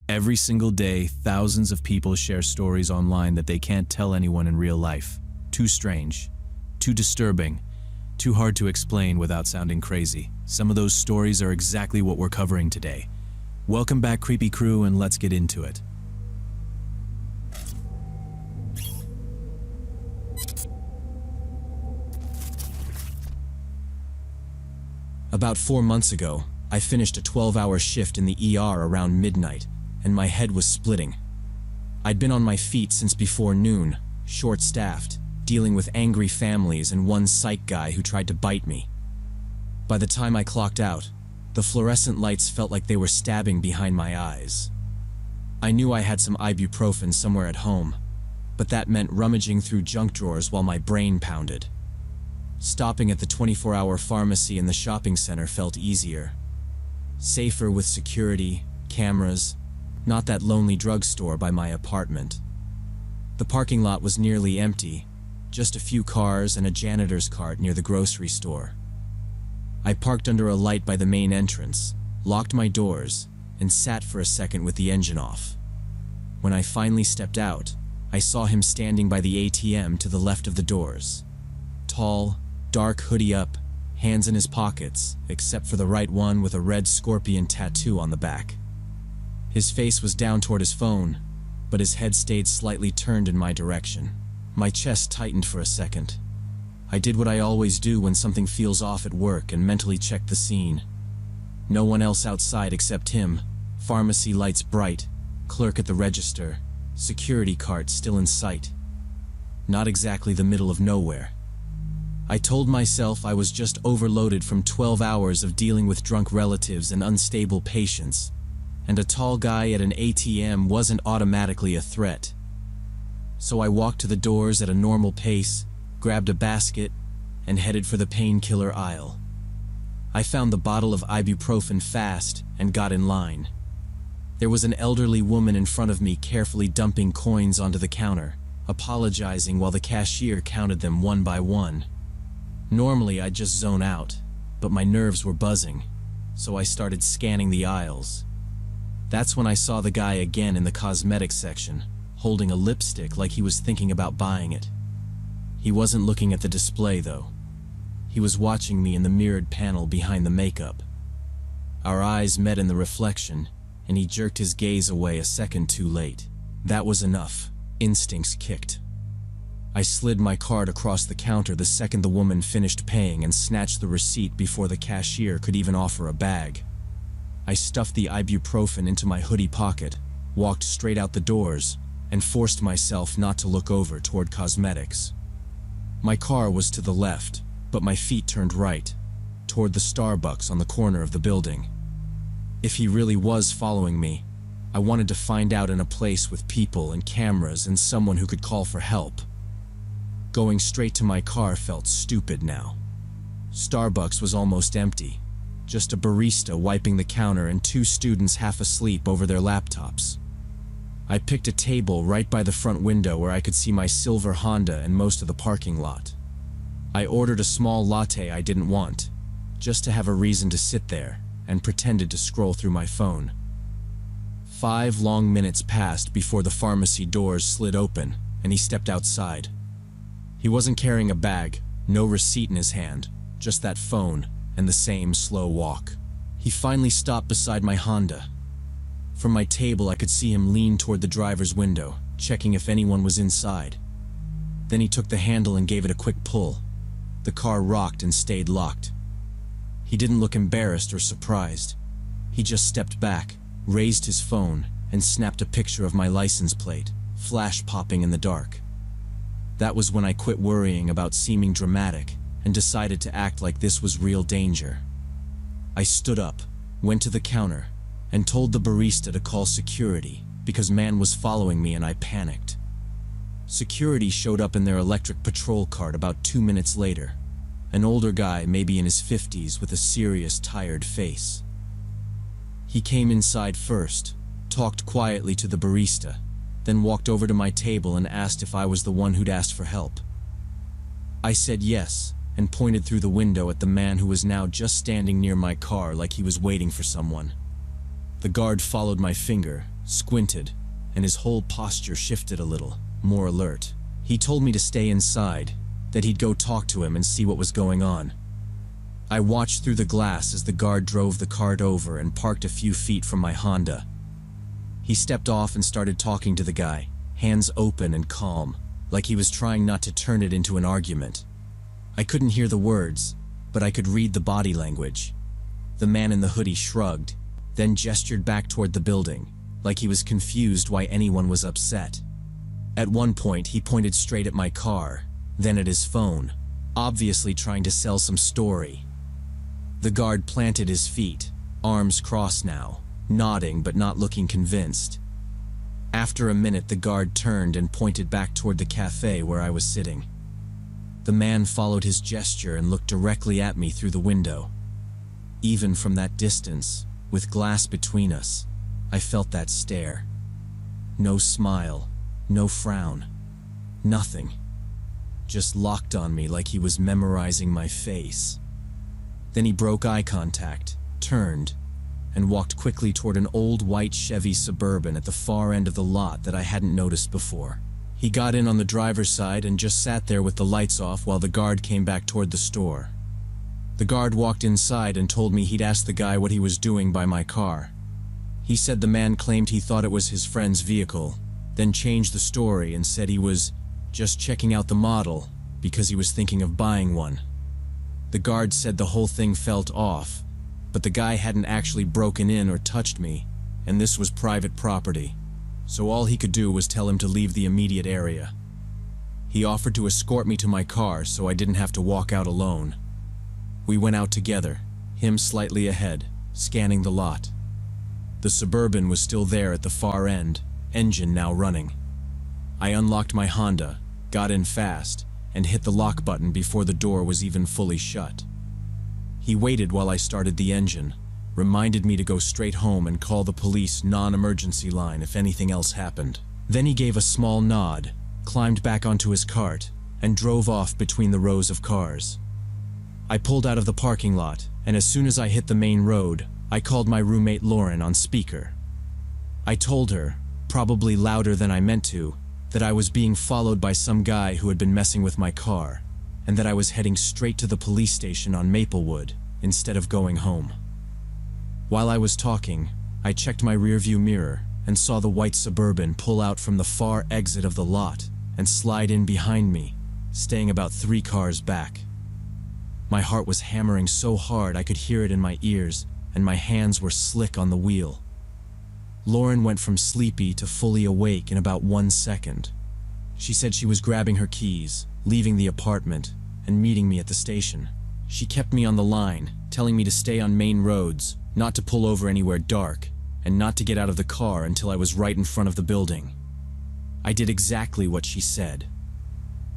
Every single day, thousands of people share stories online that they can't tell anyone in real life. Too strange, too disturbing, too hard to explain without sounding crazy. Some of those stories are exactly what we're covering today. Welcome back, Creepy Crew, and let's get into it. About 4 months ago, I finished a 12-hour shift in the ER around midnight, and my head was splitting. I'd been on my feet since before noon, short-staffed, dealing with angry families and one psych guy who tried to bite me. By the time I clocked out, the fluorescent lights felt like they were stabbing behind my eyes. I knew I had some ibuprofen somewhere at home, but that meant rummaging through junk drawers while my brain pounded. Stopping at the 24-hour pharmacy in the shopping center felt easier. Safer with security, cameras, not that lonely drugstore by my apartment. The parking lot was nearly empty, just a few cars and a janitor's cart near the grocery store. I parked under a light by the main entrance, locked my doors, and sat for a second with the engine off. When I finally stepped out, I saw him standing by the ATM to the left of the doors. Tall, dark hoodie up, hands in his pockets, except for the right one with a red scorpion tattoo on the back. His face was down toward his phone, but his head stayed slightly turned in my direction. My chest tightened for a second. I did what I always do when something feels off at work and mentally checked the scene. No one else outside except him, pharmacy lights bright, clerk at the register, security cart still in sight. Not exactly the middle of nowhere. I told myself I was just overloaded from 12 hours of dealing with drunk relatives and unstable patients, and a tall guy at an ATM wasn't automatically a threat. So I walked to the doors at a normal pace, grabbed a basket, and headed for the painkiller aisle. I found the bottle of ibuprofen fast and got in line. There was an elderly woman in front of me carefully dumping coins onto the counter, apologizing while the cashier counted them one by one. Normally I'd just zone out, but my nerves were buzzing, so I started scanning the aisles. That's when I saw the guy again in the cosmetics section, holding a lipstick like he was thinking about buying it. He wasn't looking at the display though. He was watching me in the mirrored panel behind the makeup. Our eyes met in the reflection, and he jerked his gaze away a second too late. That was enough. Instincts kicked. I slid my card across the counter the second the woman finished paying and snatched the receipt before the cashier could even offer a bag. I stuffed the ibuprofen into my hoodie pocket, walked straight out the doors, and forced myself not to look over toward cosmetics. My car was to the left, but my feet turned right, toward the Starbucks on the corner of the building. If he really was following me, I wanted to find out in a place with people and cameras and someone who could call for help. Going straight to my car felt stupid now. Starbucks was almost empty, just a barista wiping the counter and 2 students half asleep over their laptops. I picked a table right by the front window where I could see my silver Honda and most of the parking lot. I ordered a small latte I didn't want, just to have a reason to sit there, and pretended to scroll through my phone. 5 long minutes passed before the pharmacy doors slid open, and he stepped outside. He wasn't carrying a bag, no receipt in his hand, just that phone and the same slow walk. He finally stopped beside my Honda. From my table I could see him lean toward the driver's window, checking if anyone was inside. Then he took the handle and gave it a quick pull. The car rocked and stayed locked. He didn't look embarrassed or surprised. He just stepped back, raised his phone, and snapped a picture of my license plate, flash popping in the dark. That was when I quit worrying about seeming dramatic and decided to act like this was real danger. I stood up, went to the counter, and told the barista to call security because man was following me and I panicked. Security showed up in their electric patrol cart about 2 minutes later. An older guy, maybe in his 50s, with a serious, tired face. He came inside first, talked quietly to the barista, then walked over to my table and asked if I was the one who'd asked for help. I said yes, and pointed through the window at the man who was now just standing near my car like he was waiting for someone. The guard followed my finger, squinted, and his whole posture shifted a little, more alert. He told me to stay inside, that he'd go talk to him and see what was going on. I watched through the glass as the guard drove the cart over and parked a few feet from my Honda. He stepped off and started talking to the guy, hands open and calm, like he was trying not to turn it into an argument. I couldn't hear the words, but I could read the body language. The man in the hoodie shrugged, then gestured back toward the building, like he was confused why anyone was upset. At one point, he pointed straight at my car, then at his phone, obviously trying to sell some story. The guard planted his feet, arms crossed now, nodding but not looking convinced. After a minute, the guard turned and pointed back toward the cafe where I was sitting. The man followed his gesture and looked directly at me through the window. Even from that distance, with glass between us, I felt that stare. No smile, no frown, nothing. Just locked on me like he was memorizing my face. Then he broke eye contact, turned, and walked quickly toward an old white Chevy Suburban at the far end of the lot that I hadn't noticed before. He got in on the driver's side and just sat there with the lights off while the guard came back toward the store. The guard walked inside and told me he'd asked the guy what he was doing by my car. He said the man claimed he thought it was his friend's vehicle, then changed the story and said he was just checking out the model because he was thinking of buying one. The guard said the whole thing felt off, but the guy hadn't actually broken in or touched me, and this was private property, so all he could do was tell him to leave the immediate area. He offered to escort me to my car so I didn't have to walk out alone. We went out together, him slightly ahead, scanning the lot. The Suburban was still there at the far end, engine now running. I unlocked my Honda, got in fast, and hit the lock button before the door was even fully shut. He waited while I started the engine, reminded me to go straight home and call the police non-emergency line if anything else happened. Then he gave a small nod, climbed back onto his cart, and drove off between the rows of cars. I pulled out of the parking lot, and as soon as I hit the main road, I called my roommate Lauren on speaker. I told her, probably louder than I meant to, that I was being followed by some guy who had been messing with my car, and that I was heading straight to the police station on Maplewood instead of going home. While I was talking, I checked my rearview mirror and saw the white Suburban pull out from the far exit of the lot and slide in behind me, staying about 3 cars back. My heart was hammering so hard I could hear it in my ears, and my hands were slick on the wheel. Lauren went from sleepy to fully awake in about 1 second. She said she was grabbing her keys, leaving the apartment, and meeting me at the station. She kept me on the line, telling me to stay on main roads, not to pull over anywhere dark, and not to get out of the car until I was right in front of the building. I did exactly what she said.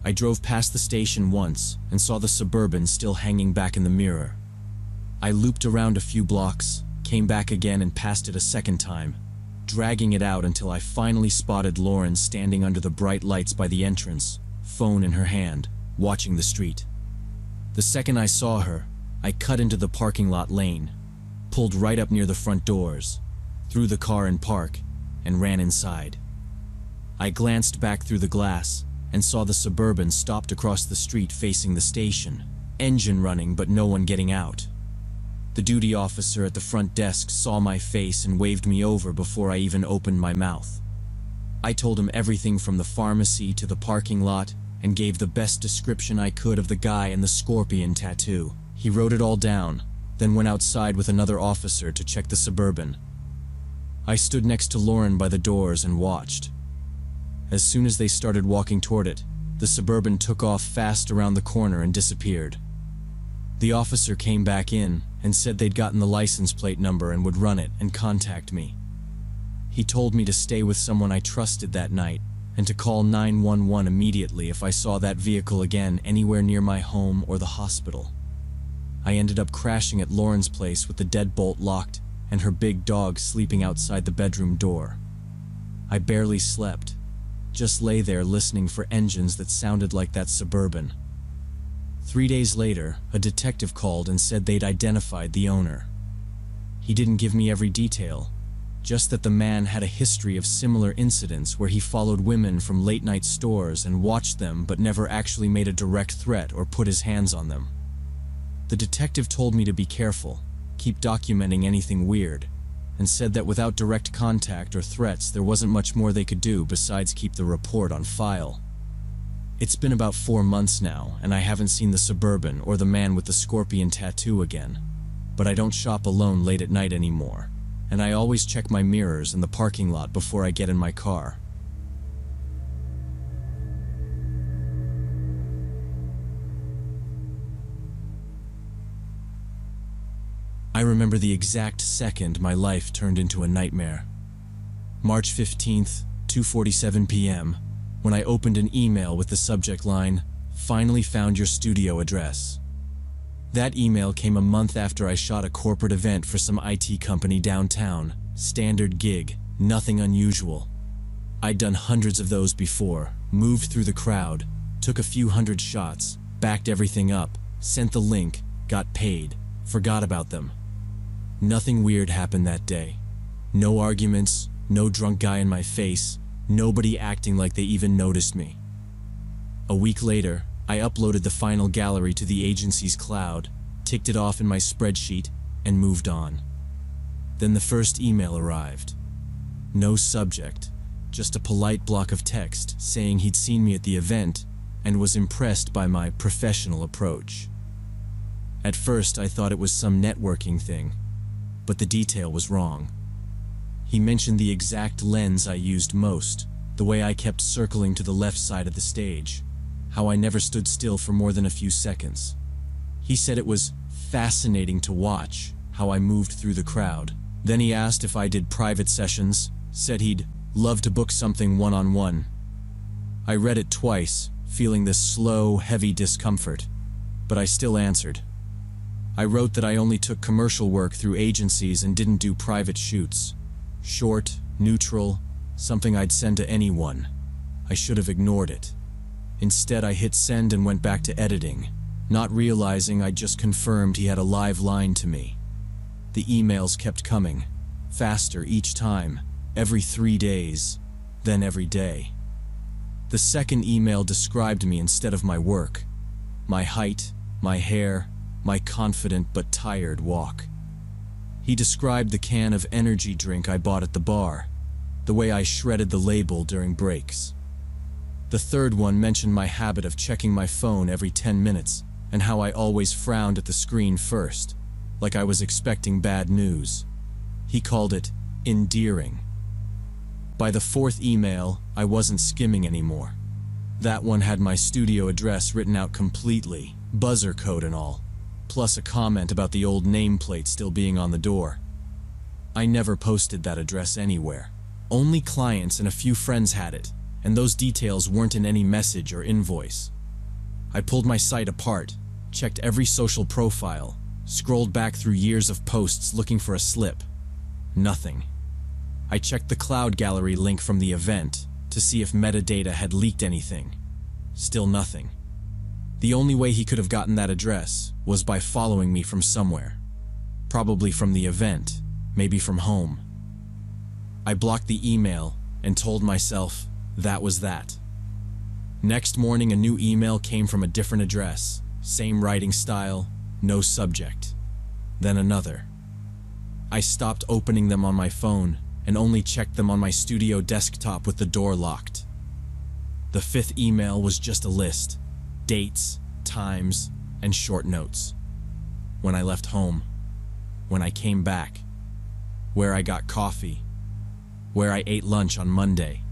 I drove past the station once and saw the Suburban still hanging back in the mirror. I looped around a few blocks, came back again and passed it a second time, dragging it out until I finally spotted Lauren standing under the bright lights by the entrance, phone in her hand, watching the street. The second I saw her, I cut into the parking lot lane, pulled right up near the front doors, threw the car in park, and ran inside. I glanced back through the glass and saw the Suburban stopped across the street facing the station, engine running but no one getting out. The duty officer at the front desk saw my face and waved me over before I even opened my mouth. I told him everything from the pharmacy to the parking lot and gave the best description I could of the guy and the scorpion tattoo. He wrote it all down, then went outside with another officer to check the Suburban. I stood next to Lauren by the doors and watched. As soon as they started walking toward it, the Suburban took off fast around the corner and disappeared. The officer came back in and said they'd gotten the license plate number and would run it and contact me. He told me to stay with someone I trusted that night and to call 911 immediately if I saw that vehicle again anywhere near my home or the hospital. I ended up crashing at Lauren's place with the deadbolt locked and her big dog sleeping outside the bedroom door. I barely slept, just lay there listening for engines that sounded like that Suburban. 3 days later, a detective called and said they'd identified the owner. He didn't give me every detail, just that the man had a history of similar incidents where he followed women from late-night stores and watched them but never actually made a direct threat or put his hands on them. The detective told me to be careful, keep documenting anything weird, and said that without direct contact or threats there wasn't much more they could do besides keep the report on file. It's been about 4 months now, and I haven't seen the Suburban or the man with the scorpion tattoo again. But I don't shop alone late at night anymore, and I always check my mirrors in the parking lot before I get in my car. I remember the exact second my life turned into a nightmare. March 15th, 2:47 p.m., when I opened an email with the subject line, "Finally found your studio address." That email came a month after I shot a corporate event for some IT company downtown. Standard gig, nothing unusual. I'd done hundreds of those before, moved through the crowd, took a few hundred shots, backed everything up, sent the link, got paid, forgot about them. Nothing weird happened that day. No arguments, no drunk guy in my face, nobody acting like they even noticed me. A week later, I uploaded the final gallery to the agency's cloud, ticked it off in my spreadsheet, and moved on. Then the first email arrived. No subject, just a polite block of text saying he'd seen me at the event and was impressed by my professional approach. At first, I thought it was some networking thing, but the detail was wrong. He mentioned the exact lens I used most, the way I kept circling to the left side of the stage, how I never stood still for more than a few seconds. He said it was fascinating to watch how I moved through the crowd. Then he asked if I did private sessions, said he'd love to book something one-on-one. I read it twice, feeling this slow, heavy discomfort, but I still answered. I wrote that I only took commercial work through agencies and didn't do private shoots. Short, neutral, something I'd send to anyone. I should have ignored it. Instead, I hit send and went back to editing, not realizing I'd just confirmed he had a live line to me. The emails kept coming, faster each time, every 3 days, then every day. The second email described me instead of my work, my height, my hair, my confident but tired walk. He described the can of energy drink I bought at the bar, the way I shredded the label during breaks. The third one mentioned my habit of checking my phone every 10 minutes and how I always frowned at the screen first, like I was expecting bad news. He called it endearing. By the fourth email, I wasn't skimming anymore. That one had my studio address written out completely, buzzer code and all, plus a comment about the old nameplate still being on the door. I never posted that address anywhere. Only clients and a few friends had it, and those details weren't in any message or invoice. I pulled my site apart, checked every social profile, scrolled back through years of posts looking for a slip. Nothing. I checked the cloud gallery link from the event to see if metadata had leaked anything. Still nothing. The only way he could have gotten that address was by following me from somewhere. Probably from the event, maybe from home. I blocked the email and told myself that was that. Next morning, a new email came from a different address, same writing style, no subject. Then another. I stopped opening them on my phone and only checked them on my studio desktop with the door locked. The fifth email was just a list. Dates, times, and short notes. When I left home, when I came back, where I got coffee, where I ate lunch on Monday.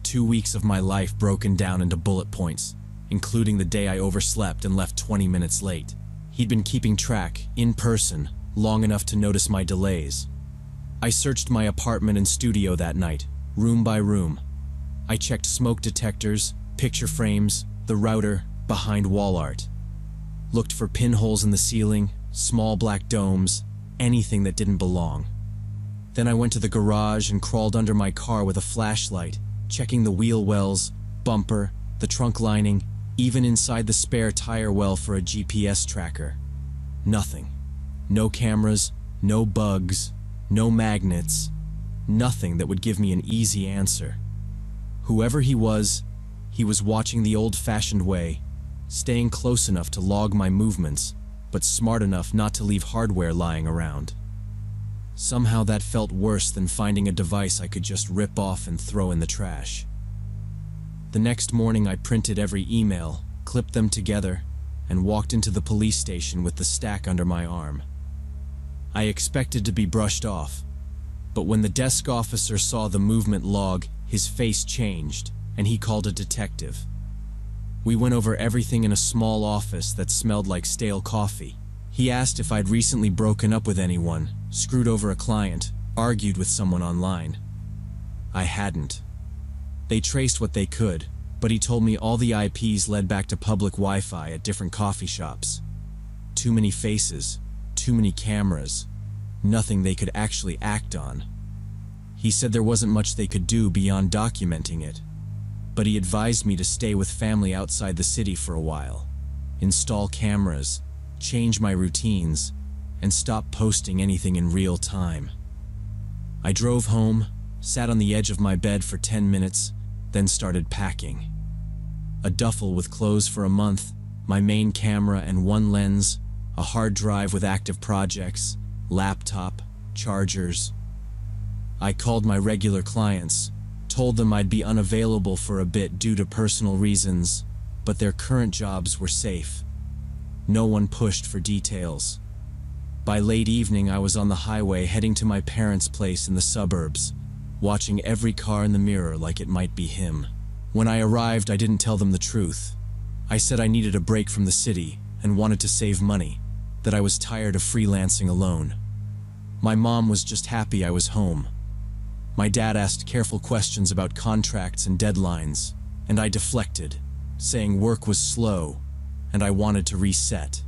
2 weeks of my life broken down into bullet points, including the day I overslept and left 20 minutes late. He'd been keeping track, in person, long enough to notice my delays. I searched my apartment and studio that night, room by room. I checked smoke detectors, picture frames, the router, behind wall art. Looked for pinholes in the ceiling, small black domes, anything that didn't belong. Then I went to the garage and crawled under my car with a flashlight, checking the wheel wells, bumper, the trunk lining, even inside the spare tire well for a GPS tracker. Nothing. No cameras, no bugs, no magnets, Nothing that would give me an easy answer. Whoever he was watching the old-fashioned way, staying close enough to log my movements, but smart enough not to leave hardware lying around. Somehow that felt worse than finding a device I could just rip off and throw in the trash. The next morning I printed every email, clipped them together, and walked into the police station with the stack under my arm. I expected to be brushed off, but when the desk officer saw the movement log, his face changed, and he called a detective. We went over everything in a small office that smelled like stale coffee. He asked if I'd recently broken up with anyone, screwed over a client, argued with someone online. I hadn't. They traced what they could, but he told me all the IPs led back to public Wi-Fi at different coffee shops. Too many faces, too many cameras, nothing they could actually act on. He said there wasn't much they could do beyond documenting it, but he advised me to stay with family outside the city for a while, install cameras, change my routines, and stop posting anything in real time. I drove home, sat on the edge of my bed for 10 minutes, then started packing. A duffel with clothes for a month, my main camera and one lens, a hard drive with active projects, laptop, chargers. I called my regular clients, told them I'd be unavailable for a bit due to personal reasons, but their current jobs were safe. No one pushed for details. By late evening, I was on the highway heading to my parents' place in the suburbs, watching every car in the mirror like it might be him. When I arrived, I didn't tell them the truth. I said I needed a break from the city and wanted to save money, that I was tired of freelancing alone. My mom was just happy I was home. My dad asked careful questions about contracts and deadlines, and I deflected, saying work was slow and I wanted to reset.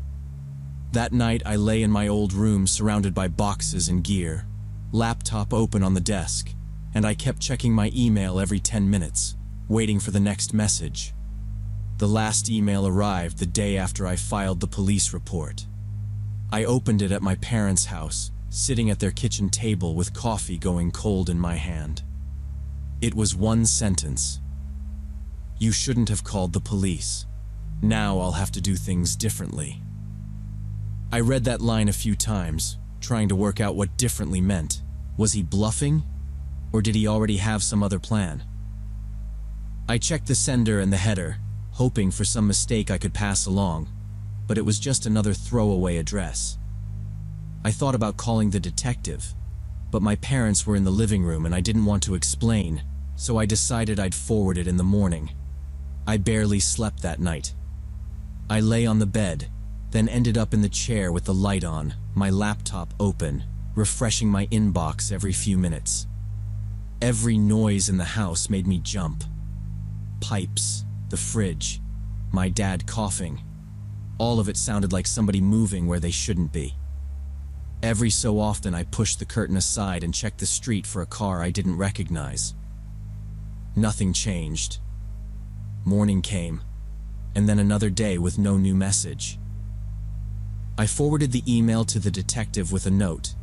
That night I lay in my old room surrounded by boxes and gear, laptop open on the desk, and I kept checking my email every 10 minutes, waiting for the next message. The last email arrived the day after I filed the police report. I opened it at my parents' house, sitting at their kitchen table with coffee going cold in my hand. It was one sentence. "You shouldn't have called the police. Now I'll have to do things differently." I read that line a few times, trying to work out what differently meant. Was he bluffing? Or did he already have some other plan? I checked the sender and the header, hoping for some mistake I could pass along, but it was just another throwaway address. I thought about calling the detective, but my parents were in the living room and I didn't want to explain, so I decided I'd forward it in the morning. I barely slept that night. I lay on the bed, then ended up in the chair with the light on, my laptop open, refreshing my inbox every few minutes. Every noise in the house made me jump. Pipes, the fridge, my dad coughing. All of it sounded like somebody moving where they shouldn't be. Every so often I pushed the curtain aside and checked the street for a car I didn't recognize. Nothing changed. Morning came, and then another day with no new message. I forwarded the email to the detective with a note,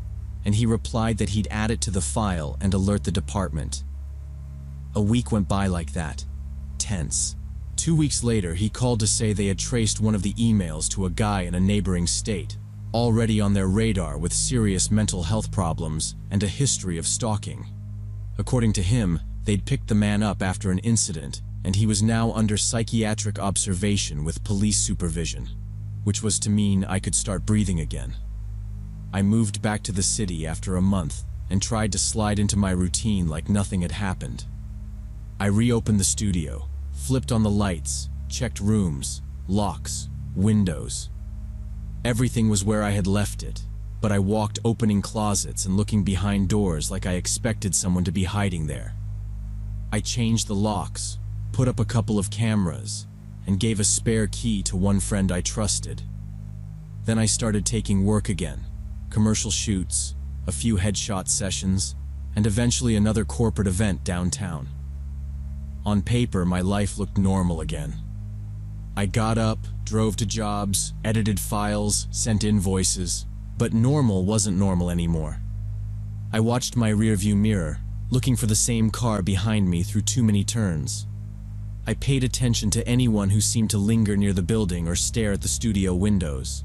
and he replied that he'd add it to the file and alert the department. A week went by like that, tense. 2 weeks later, he called to say they had traced one of the emails to a guy in a neighboring state, already on their radar with serious mental health problems and a history of stalking. According to him, they'd picked the man up after an incident, and he was now under psychiatric observation with police supervision, which was to mean I could start breathing again. I moved back to the city after a month and tried to slide into my routine like nothing had happened. I reopened the studio, flipped on the lights, checked rooms, locks, windows. Everything was where I had left it, but I walked opening closets and looking behind doors like I expected someone to be hiding there. I changed the locks, put up a couple of cameras, and gave a spare key to one friend I trusted. Then I started taking work again, commercial shoots, a few headshot sessions, and eventually another corporate event downtown. On paper, my life looked normal again. I got up, drove to jobs, edited files, sent invoices, but normal wasn't normal anymore. I watched my rearview mirror, looking for the same car behind me through too many turns. I paid attention to anyone who seemed to linger near the building or stare at the studio windows.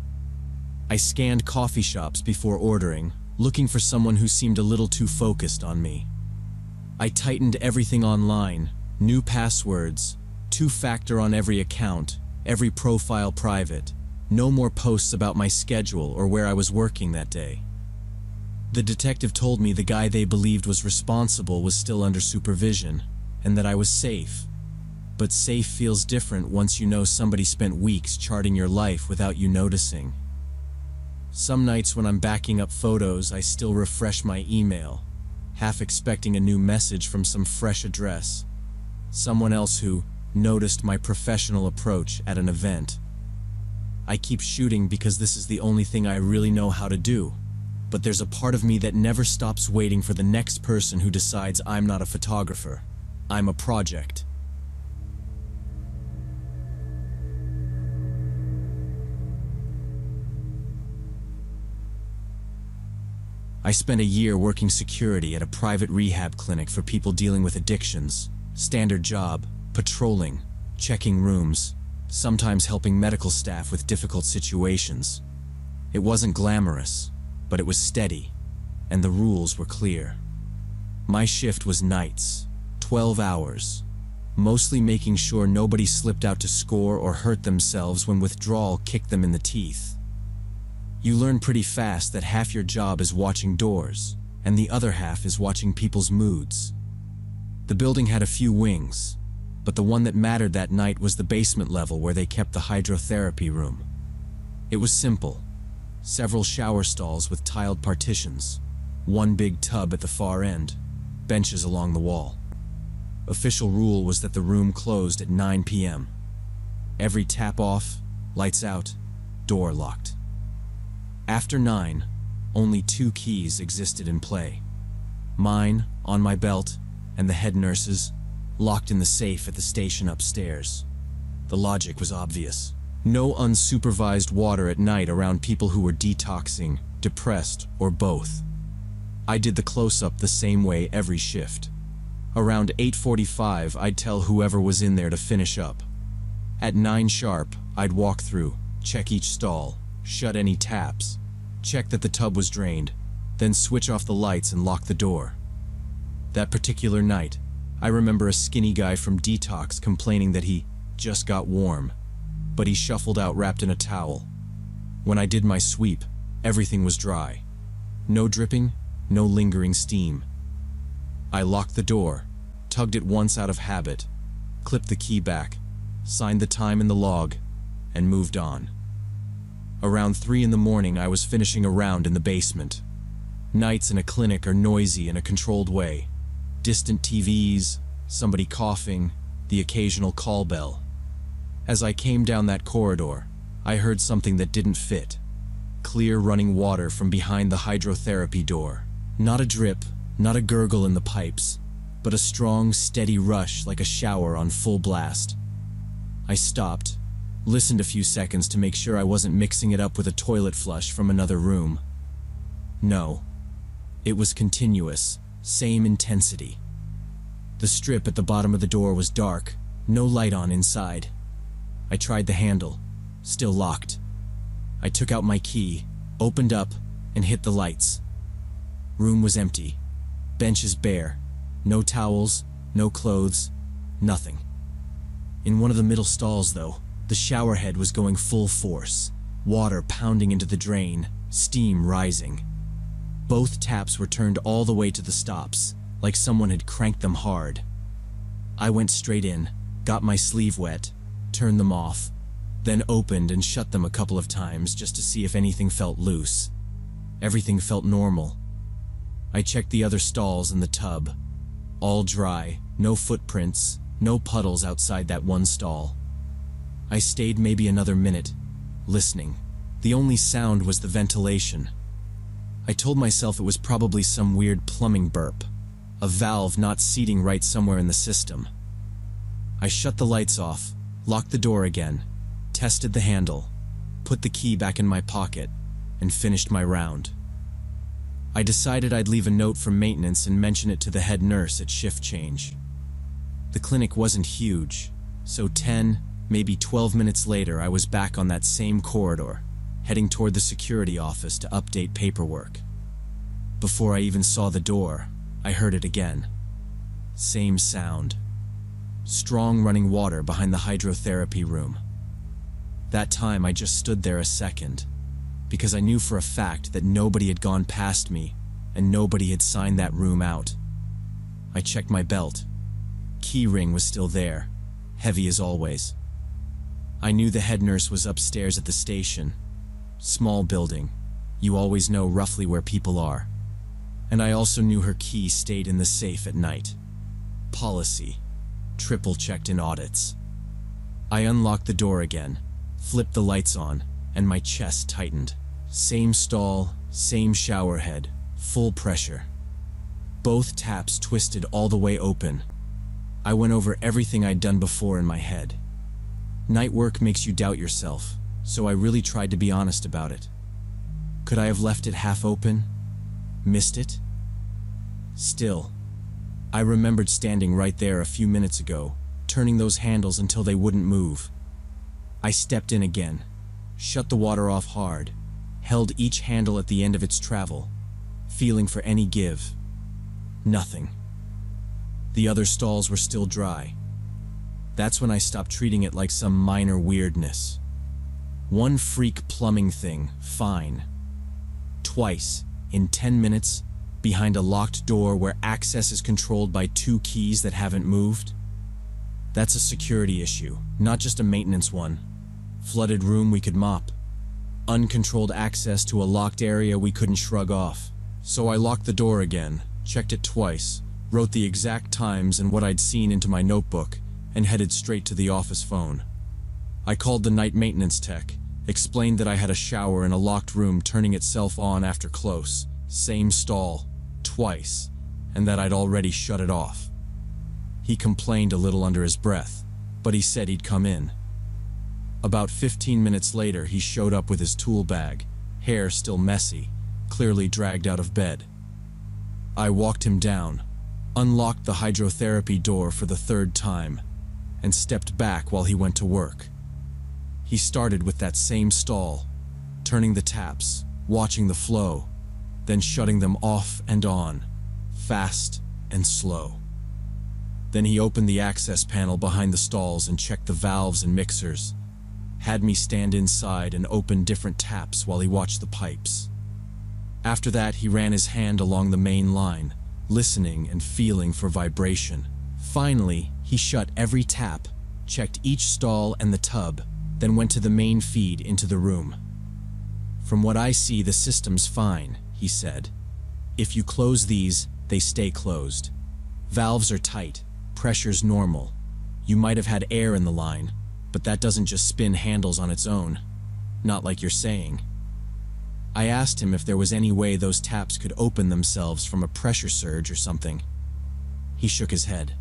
I scanned coffee shops before ordering, looking for someone who seemed a little too focused on me. I tightened everything online, new passwords, two-factor on every account, every profile private, no more posts about my schedule or where I was working that day. The detective told me the guy they believed was responsible was still under supervision, and that I was safe. But safe feels different once you know somebody spent weeks charting your life without you noticing. Some nights when I'm backing up photos, I still refresh my email, half expecting a new message from some fresh address. Someone else who noticed my professional approach at an event. I keep shooting because this is the only thing I really know how to do, but there's a part of me that never stops waiting for the next person who decides I'm not a photographer. I'm a project. I spent a year working security at a private rehab clinic for people dealing with addictions. Standard job, patrolling, checking rooms, sometimes helping medical staff with difficult situations. It wasn't glamorous, but it was steady, and the rules were clear. My shift was nights, 12 hours, mostly making sure nobody slipped out to score or hurt themselves when withdrawal kicked them in the teeth. You learn pretty fast that half your job is watching doors, and the other half is watching people's moods. The building had a few wings, but the one that mattered that night was the basement level where they kept the hydrotherapy room. It was simple. Several shower stalls with tiled partitions, one big tub at the far end, benches along the wall. Official rule was that the room closed at 9 p.m. Every tap off, lights out, door locked. After 9, only 2 keys existed in play. Mine, on my belt, and the head nurse's, locked in the safe at the station upstairs. The logic was obvious. No unsupervised water at night around people who were detoxing, depressed, or both. I did the close-up the same way every shift. Around 8:45, I'd tell whoever was in there to finish up. At 9 sharp, I'd walk through, check each stall, shut any taps, check that the tub was drained, then switch off the lights and lock the door. That particular night, I remember a skinny guy from detox complaining that he just got warm, but he shuffled out wrapped in a towel. When I did my sweep, everything was dry. No dripping, no lingering steam. I locked the door, tugged it once out of habit, clipped the key back, signed the time in the log, and moved on. Around 3 in the morning, I was finishing a round in the basement. Nights in a clinic are noisy in a controlled way. Distant TVs, somebody coughing, the occasional call bell. As I came down that corridor, I heard something that didn't fit. Clear running water from behind the hydrotherapy door. Not a drip, not a gurgle in the pipes, but a strong, steady rush like a shower on full blast. I stopped, listened a few seconds to make sure I wasn't mixing it up with a toilet flush from another room. No. It was continuous, same intensity. The strip at the bottom of the door was dark, no light on inside. I tried the handle, still locked. I took out my key, opened up, and hit the lights. Room was empty, benches bare, no towels, no clothes, nothing. In one of the middle stalls, though, the shower head was going full force, water pounding into the drain, steam rising. Both taps were turned all the way to the stops, like someone had cranked them hard. I went straight in, got my sleeve wet, turned them off, then opened and shut them a couple of times just to see if anything felt loose. Everything felt normal. I checked the other stalls and the tub. All dry, no footprints, no puddles outside that one stall. I stayed maybe another minute, listening. The only sound was the ventilation. I told myself it was probably some weird plumbing burp, a valve not seating right somewhere in the system. I shut the lights off, locked the door again, tested the handle, put the key back in my pocket, and finished my round. I decided I'd leave a note for maintenance and mention it to the head nurse at shift change. The clinic wasn't huge, so 10, maybe 12 minutes later I was back on that same corridor, heading toward the security office to update paperwork. Before I even saw the door, I heard it again. Same sound. Strong running water behind the hydrotherapy room. That time I just stood there a second, because I knew for a fact that nobody had gone past me and nobody had signed that room out. I checked my belt. Key ring was still there, heavy as always. I knew the head nurse was upstairs at the station. Small building. You always know roughly where people are. And I also knew her key stayed in the safe at night. Policy. Triple checked in audits. I unlocked the door again, flipped the lights on, and my chest tightened. Same stall, same shower head, full pressure. Both taps twisted all the way open. I went over everything I'd done before in my head. Night work makes you doubt yourself, so I really tried to be honest about it. Could I have left it half open? Missed it? Still, I remembered standing right there a few minutes ago, turning those handles until they wouldn't move. I stepped in again, shut the water off hard, held each handle at the end of its travel, feeling for any give. Nothing. The other stalls were still dry. That's when I stopped treating it like some minor weirdness. One freak plumbing thing, fine. Twice, in 10 minutes, behind a locked door where access is controlled by 2 keys that haven't moved. That's a security issue, not just a maintenance one. Flooded room we could mop. Uncontrolled access to a locked area we couldn't shrug off. So I locked the door again, checked it twice, wrote the exact times and what I'd seen into my notebook, and headed straight to the office phone. I called the night maintenance tech, explained that I had a shower in a locked room turning itself on after close, same stall, twice, and that I'd already shut it off. He complained a little under his breath, but he said he'd come in. About 15 minutes later, he showed up with his tool bag, hair still messy, clearly dragged out of bed. I walked him down, unlocked the hydrotherapy door for the 3rd time, and stepped back while he went to work. He started with that same stall, turning the taps, watching the flow, then shutting them off and on, fast and slow. Then he opened the access panel behind the stalls and checked the valves and mixers, had me stand inside and open different taps while he watched the pipes. After that, he ran his hand along the main line, listening and feeling for vibration. Finally, he shut every tap, checked each stall and the tub, then went to the main feed into the room. "From what I see, the system's fine," he said. "If you close these, they stay closed. Valves are tight, pressure's normal. You might have had air in the line, but that doesn't just spin handles on its own. Not like you're saying." I asked him if there was any way those taps could open themselves from a pressure surge or something. He shook his head.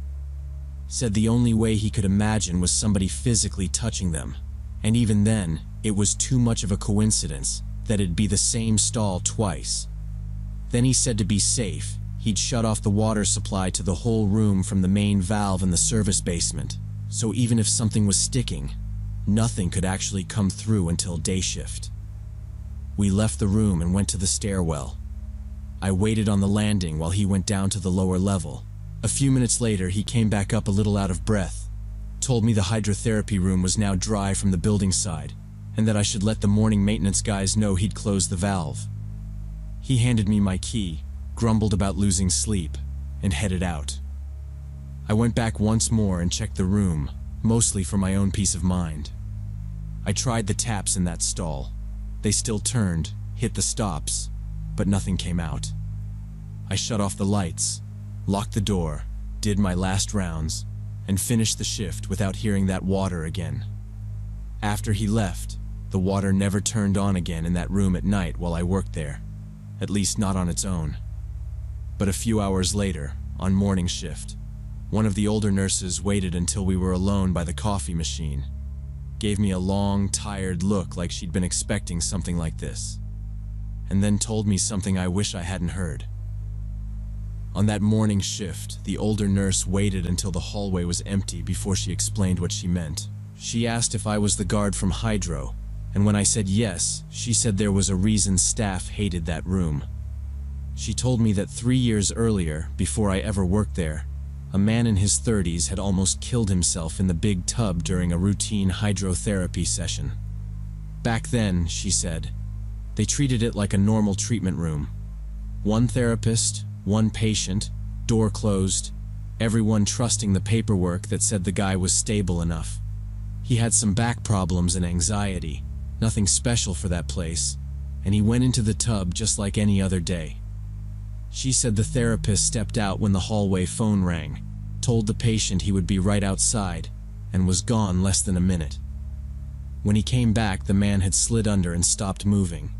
Said the only way he could imagine was somebody physically touching them, and even then, it was too much of a coincidence that it'd be the same stall twice. Then he said to be safe, he'd shut off the water supply to the whole room from the main valve in the service basement, so even if something was sticking, nothing could actually come through until day shift. We left the room and went to the stairwell. I waited on the landing while he went down to the lower level. A few minutes later, he came back up a little out of breath, told me the hydrotherapy room was now dry from the building side, and that I should let the morning maintenance guys know he'd closed the valve. He handed me my key, grumbled about losing sleep, and headed out. I went back once more and checked the room, mostly for my own peace of mind. I tried the taps in that stall. They still turned, hit the stops, but nothing came out. I shut off the lights, locked the door, did my last rounds, and finished the shift without hearing that water again. After he left, the water never turned on again in that room at night while I worked there, at least not on its own. But a few hours later, on morning shift, one of the older nurses waited until we were alone by the coffee machine, gave me a long, tired look like she'd been expecting something like this, and then told me something I wish I hadn't heard. On that morning shift, the older nurse waited until the hallway was empty before she explained what she meant. She asked if I was the guard from Hydro, and when I said yes, she said there was a reason staff hated that room. She told me that 3 years earlier, before I ever worked there, a man in his 30s had almost killed himself in the big tub during a routine hydrotherapy session. Back then, she said, they treated it like a normal treatment room. One therapist, one patient, door closed, everyone trusting the paperwork that said the guy was stable enough. He had some back problems and anxiety, nothing special for that place, and he went into the tub just like any other day. She said the therapist stepped out when the hallway phone rang, told the patient he would be right outside, and was gone less than a minute. When he came back, the man had slid under and stopped moving.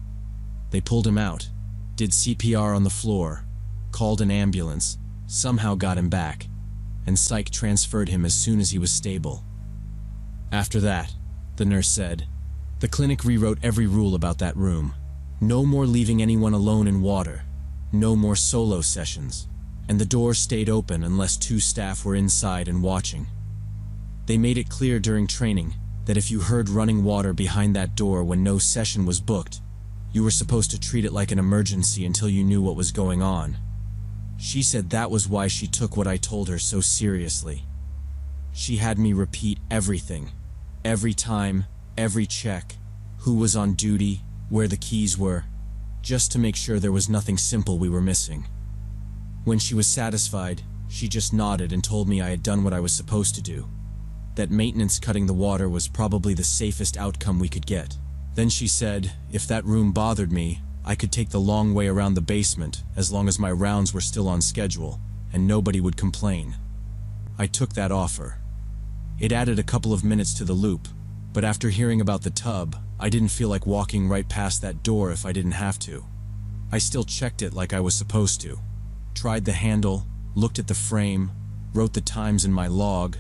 They pulled him out, did CPR on the floor, called an ambulance, somehow got him back, and psych transferred him as soon as he was stable. After that, the nurse said, the clinic rewrote every rule about that room. No more leaving anyone alone in water. No more solo sessions. And the door stayed open unless 2 staff were inside and watching. They made it clear during training that if you heard running water behind that door when no session was booked, you were supposed to treat it like an emergency until you knew what was going on. She said that was why she took what I told her so seriously. She had me repeat everything. Every time, every check, who was on duty, where the keys were, just to make sure there was nothing simple we were missing. When she was satisfied, she just nodded and told me I had done what I was supposed to do. That maintenance cutting the water was probably the safest outcome we could get. Then she said, if that room bothered me, I could take the long way around the basement as long as my rounds were still on schedule, and nobody would complain. I took that offer. It added a couple of minutes to the loop, but after hearing about the tub, I didn't feel like walking right past that door if I didn't have to. I still checked it like I was supposed to. Tried the handle, looked at the frame, wrote the times in my log,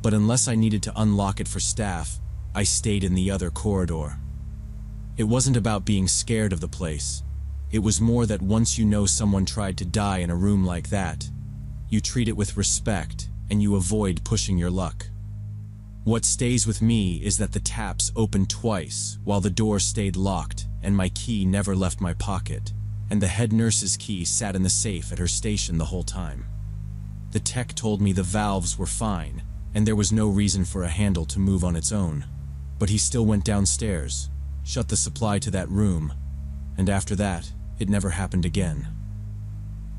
but unless I needed to unlock it for staff, I stayed in the other corridor. It wasn't about being scared of the place. It was more that once you know someone tried to die in a room like that, you treat it with respect and you avoid pushing your luck. What stays with me is that the taps opened twice while the door stayed locked and my key never left my pocket, and the head nurse's key sat in the safe at her station the whole time. The tech told me the valves were fine and there was no reason for a handle to move on its own, but he still went downstairs, shut the supply to that room, and after that, it never happened again.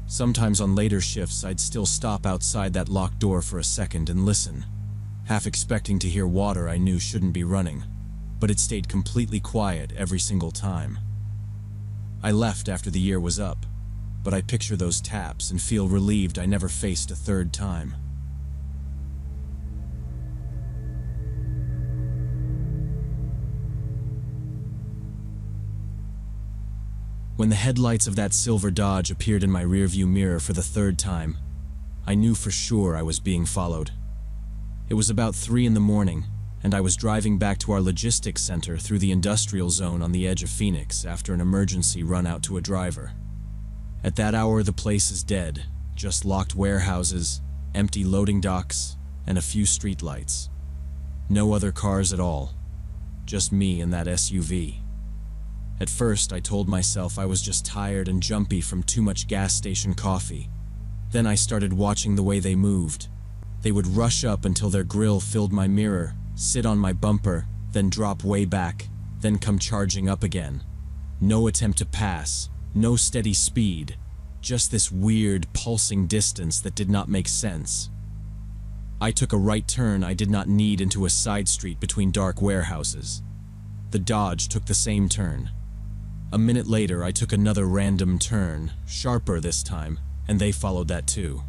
Sometimes on later shifts, I'd still stop outside that locked door for a second and listen, half expecting to hear water I knew shouldn't be running, but it stayed completely quiet every single time. I left after the year was up, but I picture those taps and feel relieved I never faced a third time. When the headlights of that silver Dodge appeared in my rearview mirror for the 3rd time, I knew for sure I was being followed. It was about 3 in the morning, and I was driving back to our logistics center through the industrial zone on the edge of Phoenix after an emergency run out to a driver. At that hour, the place is dead, just locked warehouses, empty loading docks, and a few streetlights. No other cars at all, just me and that SUV. At first, I told myself I was just tired and jumpy from too much gas station coffee. Then I started watching the way they moved. They would rush up until their grill filled my mirror, sit on my bumper, then drop way back, then come charging up again. No attempt to pass, no steady speed, just this weird, pulsing distance that did not make sense. I took a right turn I did not need into a side street between dark warehouses. The Dodge took the same turn. A minute later, I took another random turn, sharper this time, and they followed that too.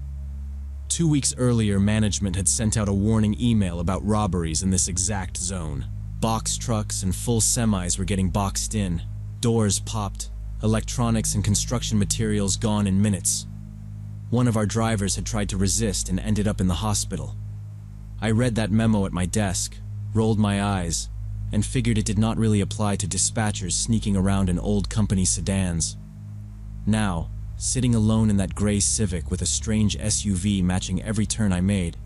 2 weeks earlier, management had sent out a warning email about robberies in this exact zone. Box trucks and full semis were getting boxed in, doors popped, electronics and construction materials gone in minutes. One of our drivers had tried to resist and ended up in the hospital. I read that memo at my desk, rolled my eyes, and figured it did not really apply to dispatchers sneaking around in old company sedans. Now, sitting alone in that gray Civic with a strange SUV matching every turn I made,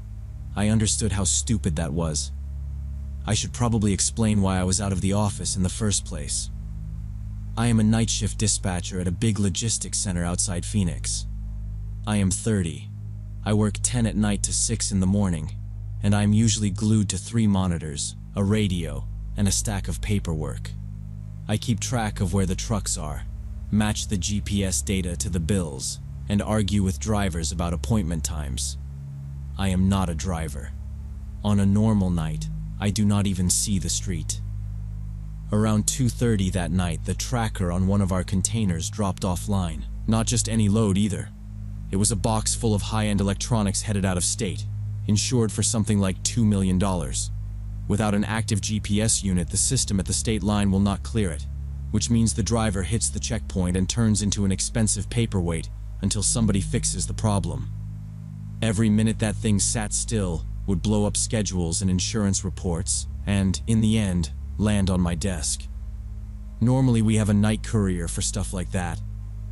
I understood how stupid that was. I should probably explain why I was out of the office in the first place. I am a night shift dispatcher at a big logistics center outside Phoenix. I am 30. I work 10 at night to 6 in the morning, and I am usually glued to 3 monitors, a radio, and a stack of paperwork. I keep track of where the trucks are, match the GPS data to the bills, and argue with drivers about appointment times. I am not a driver. On a normal night, I do not even see the street. Around 2:30 that night, the tracker on one of our containers dropped offline. Not just any load either. It was a box full of high-end electronics headed out of state, insured for something like $2 million. Without an active GPS unit, the system at the state line will not clear it, which means the driver hits the checkpoint and turns into an expensive paperweight until somebody fixes the problem. Every minute that thing sat still would blow up schedules and insurance reports, and, in the end, land on my desk. Normally we have a night courier for stuff like that.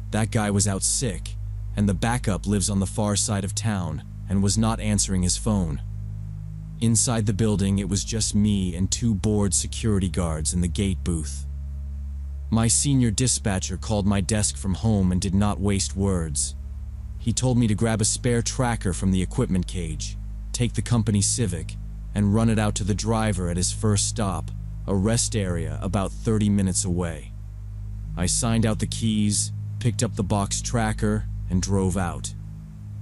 That guy was out sick, and the backup lives on the far side of town and was not answering his phone. Inside the building, it was just me and 2 bored security guards in the gate booth. My senior dispatcher called my desk from home and did not waste words. He told me to grab a spare tracker from the equipment cage, take the company Civic, and run it out to the driver at his first stop, a rest area about 30 minutes away. I signed out the keys, picked up the box tracker, and drove out.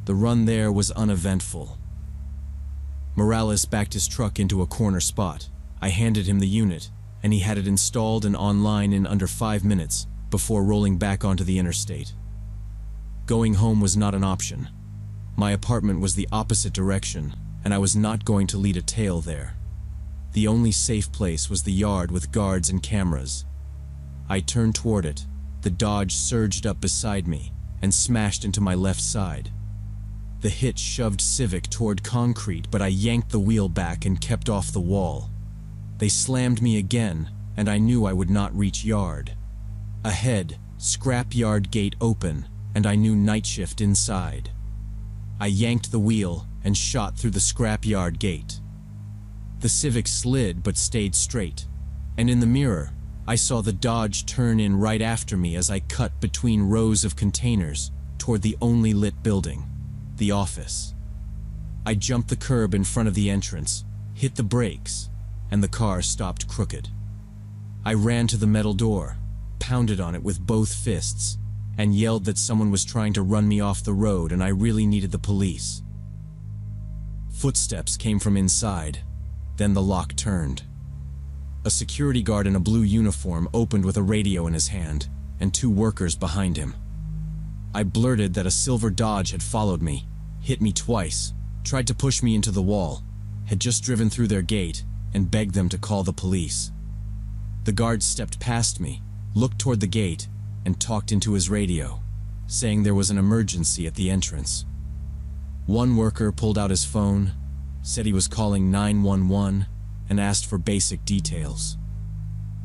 The run there was uneventful. Morales backed his truck into a corner spot. I handed him the unit, and he had it installed and online in under 5 minutes before rolling back onto the interstate. Going home was not an option. My apartment was the opposite direction, and I was not going to lead a tale there. The only safe place was the yard with guards and cameras. I turned toward it. The Dodge surged up beside me and smashed into my left side. The hit shoved Civic toward concrete, but I yanked the wheel back and kept off the wall. They slammed me again, and I knew I would not reach yard. Ahead, scrap yard gate open, and I knew night shift inside. I yanked the wheel and shot through the scrap yard gate. The Civic slid but stayed straight, and in the mirror, I saw the Dodge turn in right after me as I cut between rows of containers toward the only lit building, the office. I jumped the curb in front of the entrance, hit the brakes, and the car stopped crooked. I ran to the metal door, pounded on it with both fists, and yelled that someone was trying to run me off the road and I really needed the police. Footsteps came from inside. Then the lock turned. A security guard in a blue uniform opened with a radio in his hand, and 2 workers behind him. I blurted that a silver Dodge had followed me, hit me twice, tried to push me into the wall, had just driven through their gate, and begged them to call the police. The guard stepped past me, looked toward the gate, and talked into his radio, saying there was an emergency at the entrance. One worker pulled out his phone, said he was calling 911, and asked for basic details.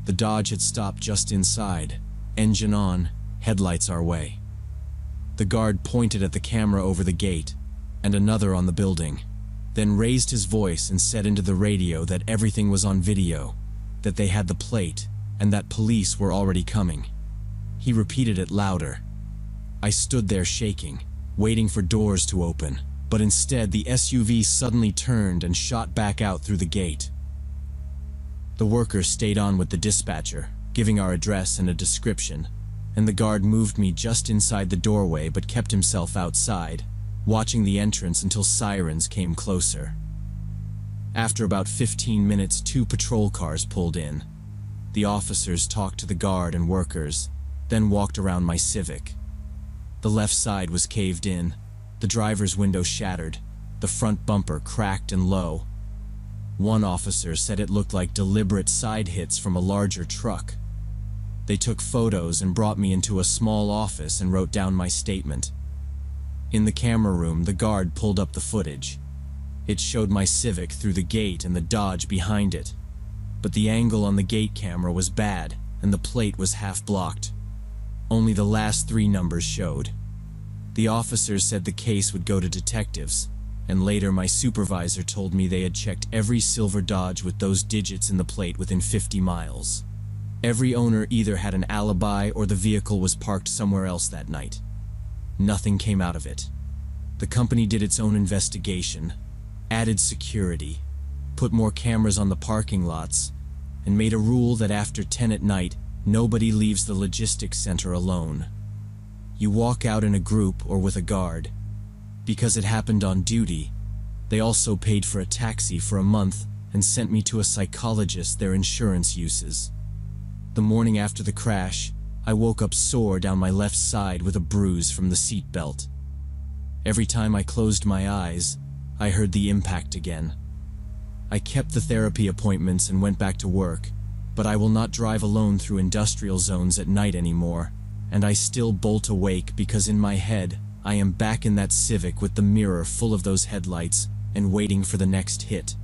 The Dodge had stopped just inside, engine on, headlights our way. The guard pointed at the camera over the gate, and another on the building, then raised his voice and said into the radio that everything was on video, that they had the plate, and that police were already coming. He repeated it louder. I stood there shaking, waiting for doors to open, but instead the SUV suddenly turned and shot back out through the gate. The worker stayed on with the dispatcher, giving our address and a description, and the guard moved me just inside the doorway but kept himself outside, watching the entrance until sirens came closer. After about 15 minutes, 2 patrol cars pulled in. The officers talked to the guard and workers, then walked around my Civic. The left side was caved in, the driver's window shattered, the front bumper cracked and low. One officer said it looked like deliberate side hits from a larger truck. They took photos and brought me into a small office and wrote down my statement. In the camera room, the guard pulled up the footage. It showed my Civic through the gate and the Dodge behind it. but the angle on the gate camera was bad and the plate was half blocked. Only the last 3 numbers showed. The officers said the case would go to detectives, and later my supervisor told me they had checked every silver Dodge with those digits in the plate within 50 miles. Every owner either had an alibi or the vehicle was parked somewhere else that night. Nothing came out of it. The company did its own investigation, added security, put more cameras on the parking lots, and made a rule that after 10 at night, nobody leaves the logistics center alone. You walk out in a group or with a guard. Because it happened on duty, they also paid for a taxi for a month and sent me to a psychologist their insurance uses. The morning after the crash, I woke up sore down my left side with a bruise from the seat belt. Every time I closed my eyes, I heard the impact again. I kept the therapy appointments and went back to work, but I will not drive alone through industrial zones at night anymore, and I still bolt awake because in my head, I am back in that Civic with the mirror full of those headlights and waiting for the next hit.